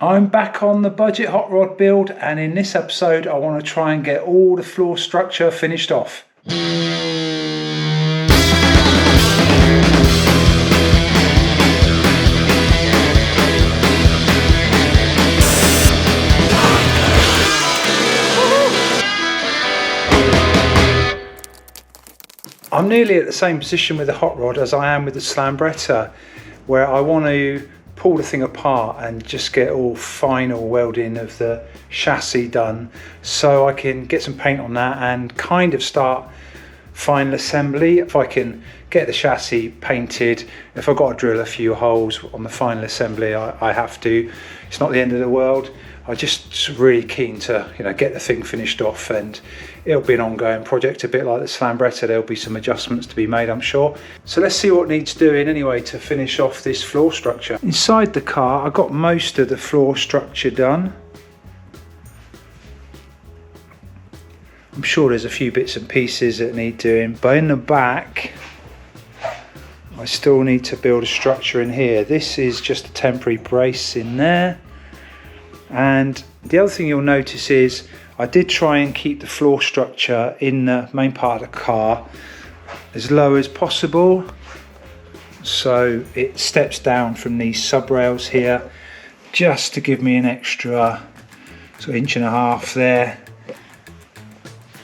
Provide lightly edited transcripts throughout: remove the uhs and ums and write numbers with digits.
I'm back on the budget hot rod build, and in this episode I want to try and get all the floor structure finished off. I'm nearly at the same position with the hot rod as I am with the Slambretta, where I want to pull the thing apart and just get all final welding of the chassis done, so I can get some paint on that and kind of start final assembly. If I can get the chassis painted, if I've got to drill a few holes on the final assembly, I have to. It's not the end of the world. I'm just really keen to, get the thing finished off, and it'll be an ongoing project, a bit like the Slambretta. There'll be some adjustments to be made, I'm sure. So let's see what needs doing anyway to finish off this floor structure. Inside the car, I got most of the floor structure done. I'm sure there's a few bits and pieces that need doing, but in the back, I still need to build a structure in here. This is just a temporary brace in there. And the other thing you'll notice is I did try and keep the floor structure in the main part of the car as low as possible, so it steps down from these sub rails here, just to give me an extra sort of 1.5 inches there,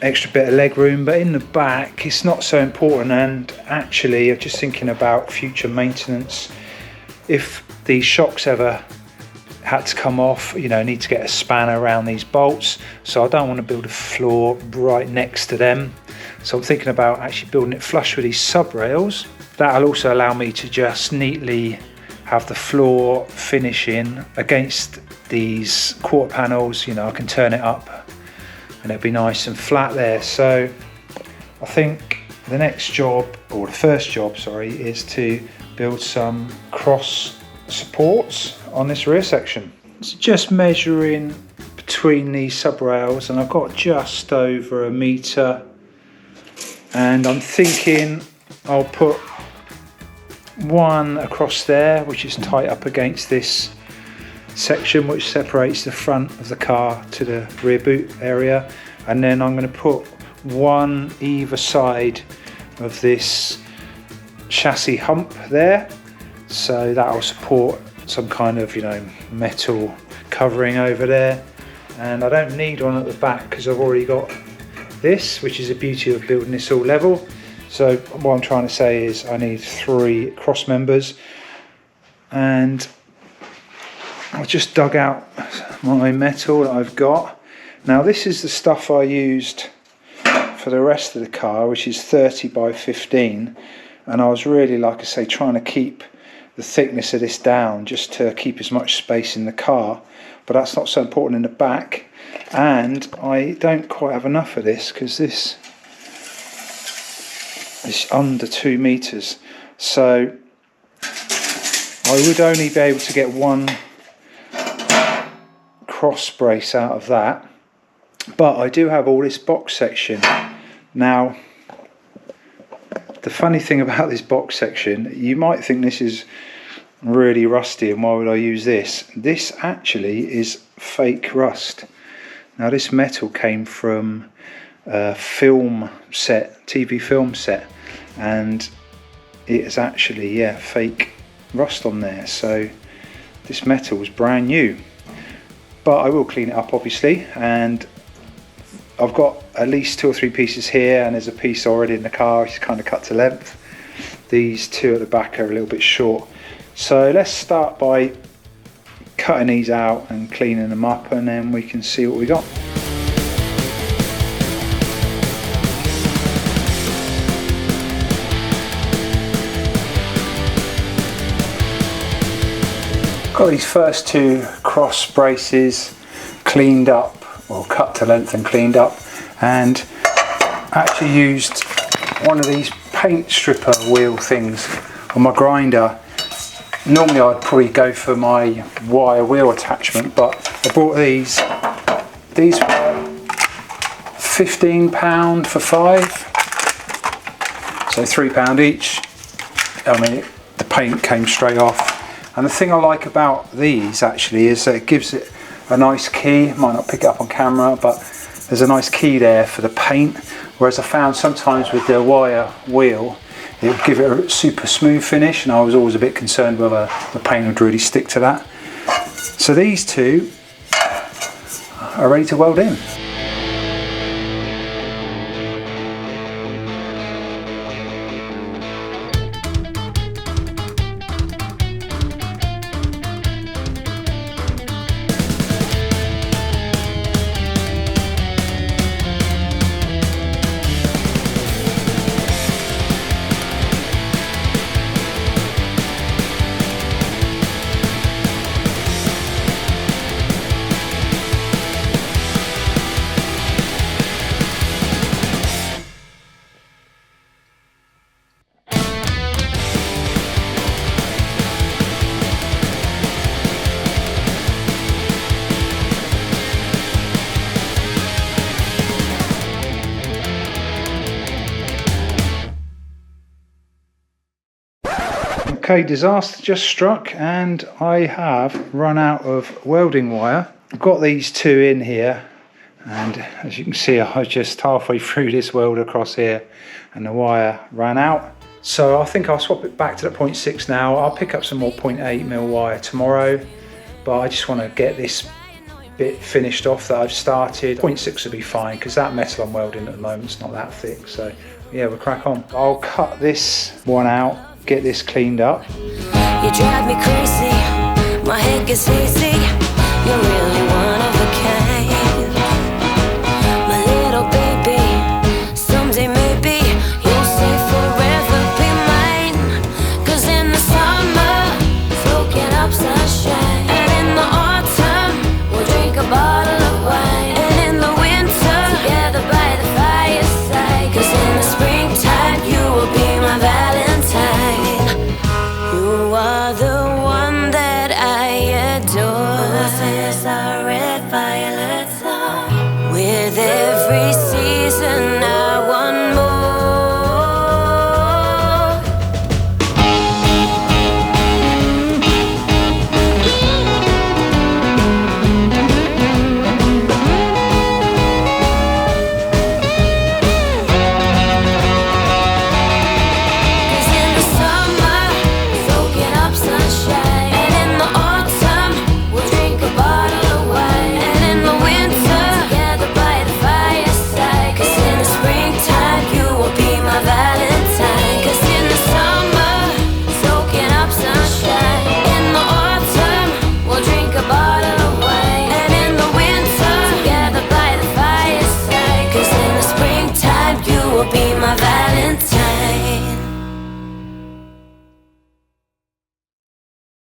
extra bit of leg room. But in the back it's not so important, and actually I'm just thinking about future maintenance. If these shocks ever had to come off, I need to get a spanner around these bolts, so I don't want to build a floor right next to them. So I'm thinking about actually building it flush with these sub rails. That'll also allow me to just neatly have the floor finishing against these quarter panels. I can turn it up and it'll be nice and flat there. So I think the next job, or the first job, sorry, is to build some cross supports on this rear section. So just measuring between these sub rails, and I've got just over 1 metre, and I'm thinking I'll put one across there which is tight up against this section which separates the front of the car to the rear boot area, and then I'm going to put one either side of this chassis hump there, so that'll support some kind of metal covering over there. And I don't need one at the back because I've already got this, which is the beauty of building this all level. So what I'm trying to say is I need 3 cross members, and I've just dug out my metal that I've got. Now this is the stuff I used for the rest of the car, which is 30 by 15, and I was really, like I say, trying to keep the thickness of this down just to keep as much space in the car, but that's not so important in the back. And I don't quite have enough of this because this is under 2 meters, so I would only be able to get one cross brace out of that. But I do have all this box section. Now the funny thing about this box section, you might think this is really rusty and why would I use this? This actually is fake rust. Now this metal came from a film set, TV film set, and it is actually fake rust on there, so this metal was brand new. But I will clean it up obviously, and I've got at least 2 or 3 pieces here, and there's a piece already in the car which is kind of cut to length. These 2 at the back are a little bit short. So let's start by cutting these out and cleaning them up, and then we can see what we got. Got these first 2 cross braces cleaned up, or cut to length and cleaned up, and actually used one of these paint stripper wheel things on my grinder. Normally I'd probably go for my wire wheel attachment, but I bought these were £15 for 5, so £3 each. I mean, the paint came straight off, And the thing I like about these actually is that it gives it a nice key. Might not pick it up on camera, but there's a nice key there for the paint. Whereas I found sometimes with the wire wheel, it would give it a super smooth finish, and I was always a bit concerned whether the paint would really stick to that. So these two are ready to weld in. Okay, disaster just struck and I have run out of welding wire. I've got these two in here, and as you can see I was just halfway through this weld across here and the wire ran out. So I think I'll swap it back to the 0.6 now. I'll pick up some more 0.8mm wire tomorrow, but I just want to get this bit finished off that I've started. 0.6 will be fine because that metal I'm welding at the moment is not that thick, so yeah, we'll crack on. I'll cut this one out, get this cleaned up. You drive me crazy, my head gets hazy. You're really one of a kind, my little baby. Someday maybe you'll say forever be mine. 'Cause in the summer, soaking up sunshine, and in the autumn, we'll drink a bottle of wine. And in the winter, together by the fireside. 'Cause in the springtime, you will be my Valentine. You are the one that I adore. Roses are red violets are. With every season I want more.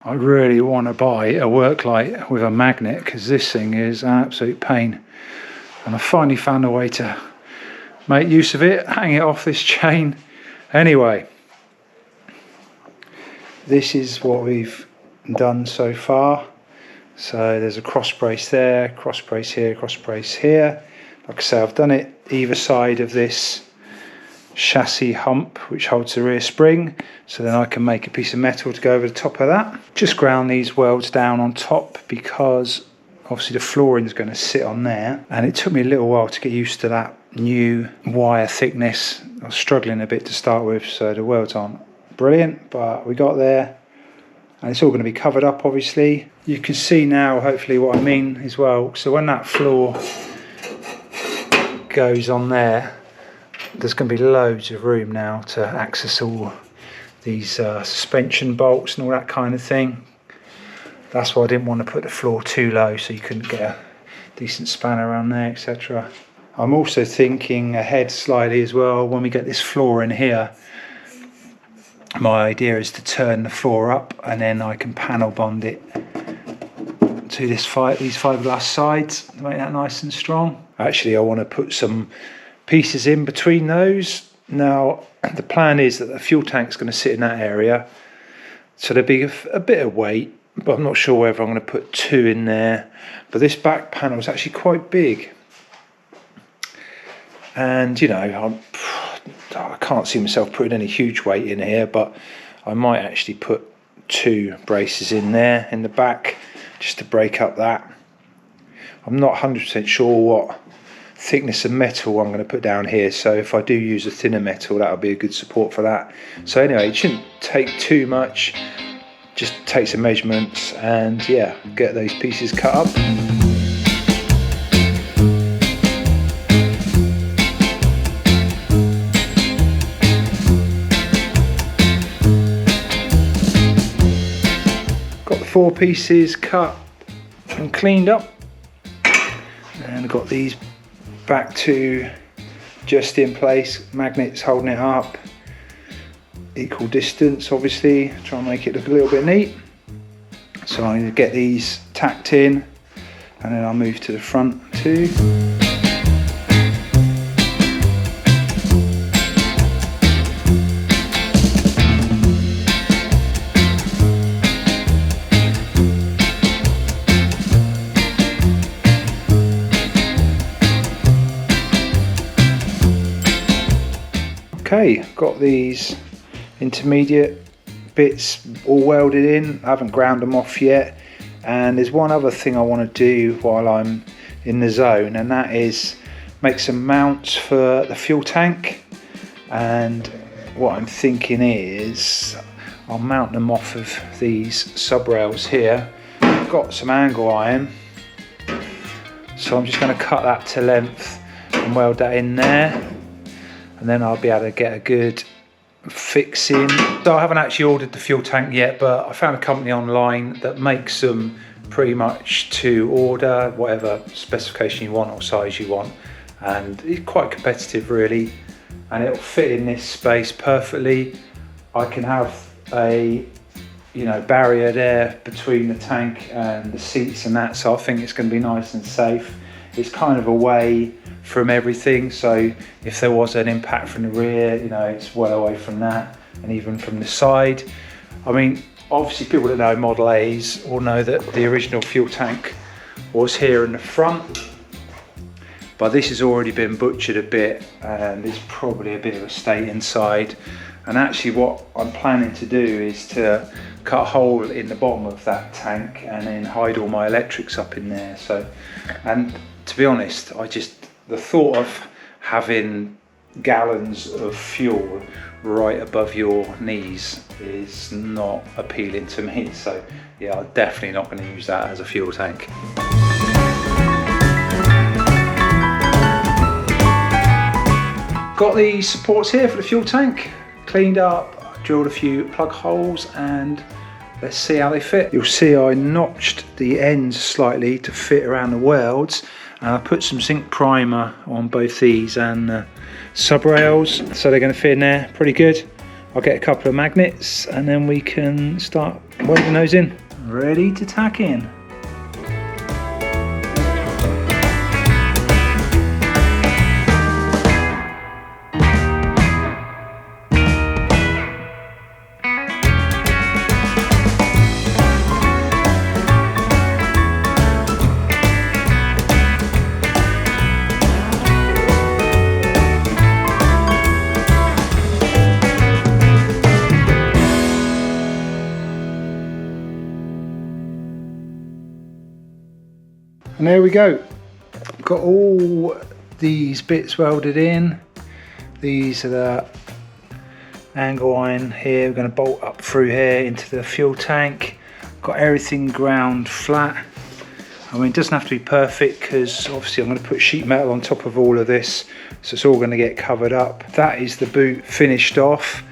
I really want to buy a work light with a magnet because this thing is an absolute pain, and I finally found a way to make use of it, hang it off this chain. Anyway, this is what we've done so far. So there's a cross brace there, cross brace here, cross brace here. Like I say, I've done it either side of this chassis hump which holds the rear spring, so then I can make a piece of metal to go over the top of that. Just ground these welds down on top because obviously the flooring is going to sit on there, and it took me a little while to get used to that new wire thickness. I was struggling a bit to start with, so the welds aren't brilliant, but we got there, and it's all going to be covered up obviously. You can see now hopefully what I mean as well. So when that floor goes on there, there's going to be loads of room now to access all these suspension bolts and all that kind of thing. That's why I didn't want to put the floor too low so you couldn't get a decent span around there, etc. I'm also thinking ahead slightly as well. When we get this floor in here, my idea is to turn the floor up and then I can panel bond it to these fiberglass sides to make that nice and strong. Actually, I want to put some pieces in between those. Now the plan is that the fuel tank is going to sit in that area, so there'll be a bit of weight, but I'm not sure whether I'm going to put two in there. But this back panel is actually quite big, and you know, I can't see myself putting any huge weight in here, but I might actually put 2 braces in there in the back just to break up that. I'm not 100% sure what thickness of metal I'm going to put down here, so if I do use a thinner metal, that'll be a good support for that. So anyway, it shouldn't take too much, just take some measurements and yeah, get those pieces cut up. Got the 4 pieces cut and cleaned up, and I've got these back to just in place, magnets holding it up, equal distance obviously, try and make it look a little bit neat. So I'm going to get these tacked in and then I'll move to the front too. Okay, got these intermediate bits all welded in. I haven't ground them off yet, and there's one other thing I want to do while I'm in the zone, and that is make some mounts for the fuel tank. And what I'm thinking is I'll mount them off of these sub rails here. I've got some angle iron, so I'm just going to cut that to length and weld that in there, and then I'll be able to get a good fixing. So I haven't actually ordered the fuel tank yet, but I found a company online that makes them pretty much to order, whatever specification you want or size you want, and it's quite competitive really, and it'll fit in this space perfectly. I can have a barrier there between the tank and the seats and that, so I think it's going to be nice and safe. It's kind of away from everything, so if there was an impact from the rear, it's well away from that, and even from the side. I mean, obviously people that know Model A's all know that the original fuel tank was here in the front, but this has already been butchered a bit and there's probably a bit of a state inside. And actually what I'm planning to do is to cut a hole in the bottom of that tank and then hide all my electrics up in there. So, and to be honest, the thought of having gallons of fuel right above your knees is not appealing to me. So yeah, I'm definitely not going to use that as a fuel tank. Got the supports here for the fuel tank, cleaned up, drilled a few plug holes, and let's see how they fit. You'll see I notched the ends slightly to fit around the welds, and I put some zinc primer on both these and sub rails, so they're going to fit in there pretty good. I'll get a couple of magnets and then we can start welding those in. Ready to tack in. And there we go. Got all these bits welded in. These are the angle iron here. We're going to bolt up through here into the fuel tank. Got everything ground flat. I mean, it doesn't have to be perfect because obviously I'm going to put sheet metal on top of all of this, so it's all going to get covered up. That is the boot finished off.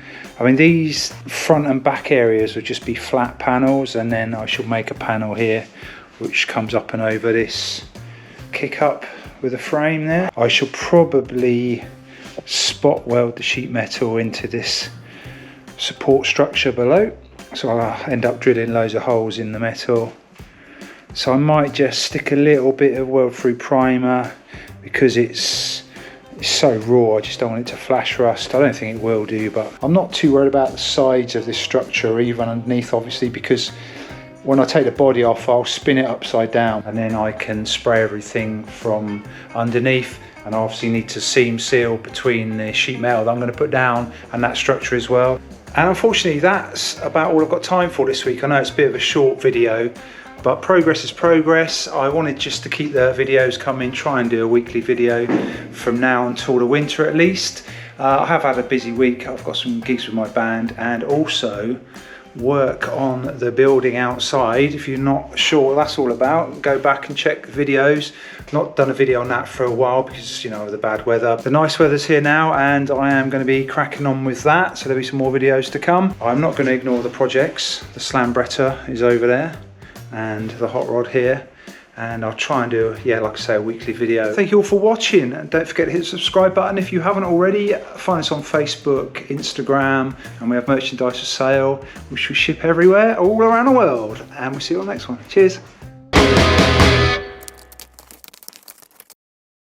I mean, these front and back areas will just be flat panels, and then I shall make a panel here which comes up and over this kick up with a frame there. I shall probably spot weld the sheet metal into this support structure below, so I'll end up drilling loads of holes in the metal. So I might just stick a little bit of weld through primer because it's so raw. I just don't want it to flash rust. I don't think it will do, but I'm not too worried about the sides of this structure or even underneath, obviously, because when I take the body off, I'll spin it upside down and then I can spray everything from underneath. And I obviously need to seam seal between the sheet metal that I'm going to put down and that structure as well. And unfortunately that's about all I've got time for this week. I know it's a bit of a short video, but progress is progress. I wanted just to keep the videos coming, try and do a weekly video from now until the winter at least. I have had a busy week. I've got some gigs with my band and also work on the building outside. If you're not sure what that's all about, go back and check the videos. Not done a video on that for a while because, you know, of the bad weather. The nice weather's here now and I am going to be cracking on with that, so there'll be some more videos to come. I'm not going to ignore the projects. The Slambretta is over there and the hot rod here, and I'll try and do, yeah, like I say, a weekly video. Thank you all for watching, and don't forget to hit the subscribe button if you haven't already. Find us on Facebook, Instagram, and we have merchandise for sale which we ship everywhere, all around the world, and we'll see you on the next one. Cheers.